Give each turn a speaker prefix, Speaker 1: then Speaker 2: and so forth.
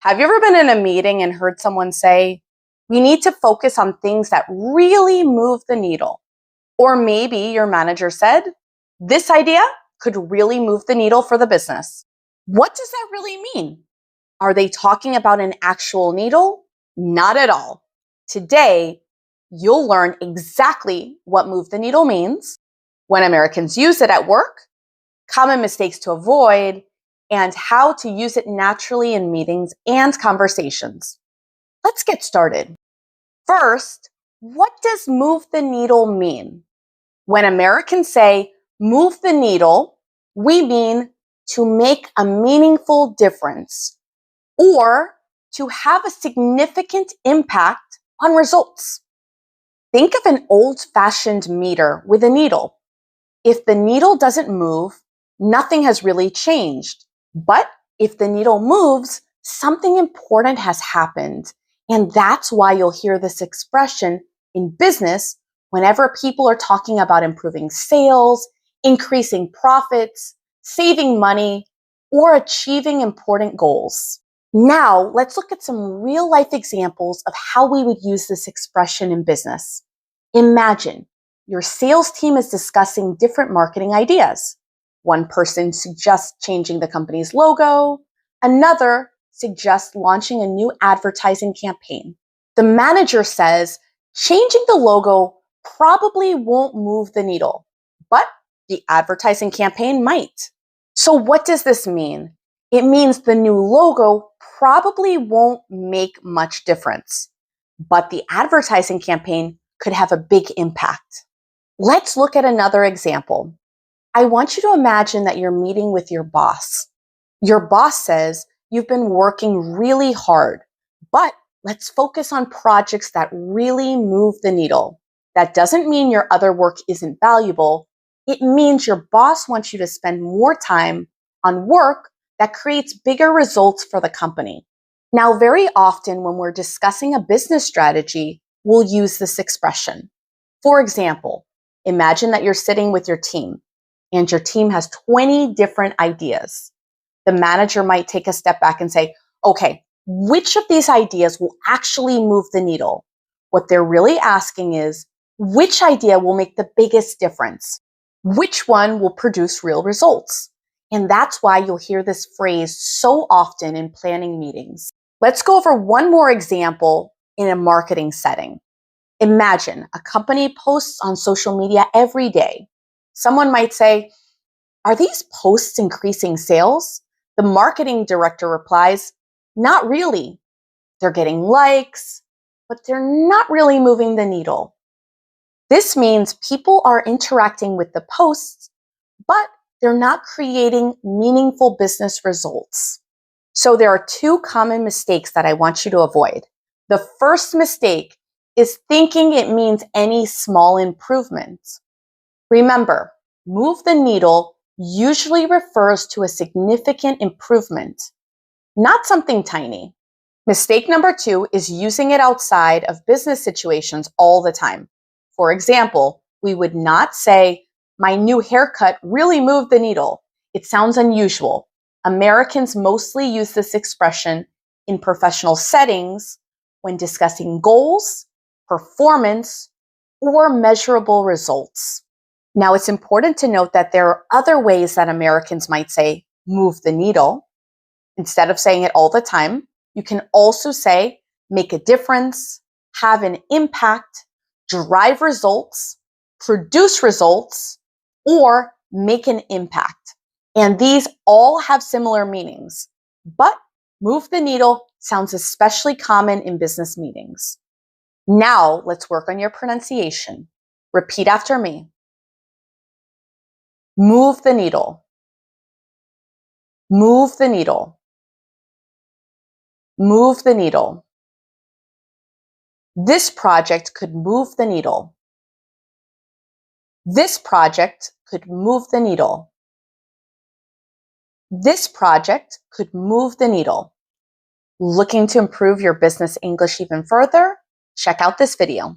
Speaker 1: Have you ever been in a meeting and heard someone say, we need to focus on things that really move the needle? Or maybe your manager said, this idea could really move the needle for the business. What does that really mean? Are they talking about an actual needle? Not at all. Today, you'll learn exactly what move the needle means, when Americans use it at work, common mistakes to avoid, and how to use it naturally in meetings and conversations. Let's get started. First, what does move the needle mean? When Americans say move the needle, we mean to make a meaningful difference or to have a significant impact on results. Think of an old-fashioned meter with a needle. If the needle doesn't move, nothing has really changed. But if the needle moves, something important has happened. And that's why you'll hear this expression in business whenever people are talking about improving sales, increasing profits, saving money, or achieving important goals. Now, let's look at some real-life examples of how we would use this expression in business. Imagine your sales team is discussing different marketing ideas. One person suggests changing the company's logo. Another suggests launching a new advertising campaign. The manager says, changing the logo probably won't move the needle, but the advertising campaign might. So what does this mean? It means the new logo probably won't make much difference, but the advertising campaign could have a big impact. Let's look at another example. I want you to imagine that you're meeting with your boss. Your boss says, you've been working really hard, but let's focus on projects that really move the needle. That doesn't mean your other work isn't valuable. It means your boss wants you to spend more time on work that creates bigger results for the company. Now, very often when we're discussing a business strategy, we'll use this expression. For example, imagine that you're sitting with your team and your team has 20 different ideas. The manager might take a step back and say, okay, which of these ideas will actually move the needle? What they're really asking is, which idea will make the biggest difference? Which one will produce real results? And that's why you'll hear this phrase so often in planning meetings. Let's go over one more example in a marketing setting. Imagine a company posts on social media every day. Someone might say, are these posts increasing sales? The marketing director replies, not really. They're getting likes, but they're not really moving the needle. This means people are interacting with the posts, but they're not creating meaningful business results. So there are two common mistakes that I want you to avoid. The first mistake is thinking it means any small improvement. Remember, move the needle usually refers to a significant improvement, not something tiny. Mistake number 2 is using it outside of business situations all the time. For example, we would not say, my new haircut really moved the needle. It sounds unusual. Americans mostly use this expression in professional settings when discussing goals, performance, or measurable results. Now, it's important to note that there are other ways that Americans might say, move the needle. Instead of saying it all the time, you can also say, make a difference, have an impact, drive results, produce results, or make an impact. And these all have similar meanings. But move the needle sounds especially common in business meetings. Now, let's work on your pronunciation. Repeat after me. Move the needle. Move the needle. Move the needle. This project could move the needle. This project could move the needle. This project could move the needle. Looking to improve your business English even further? Check out this video.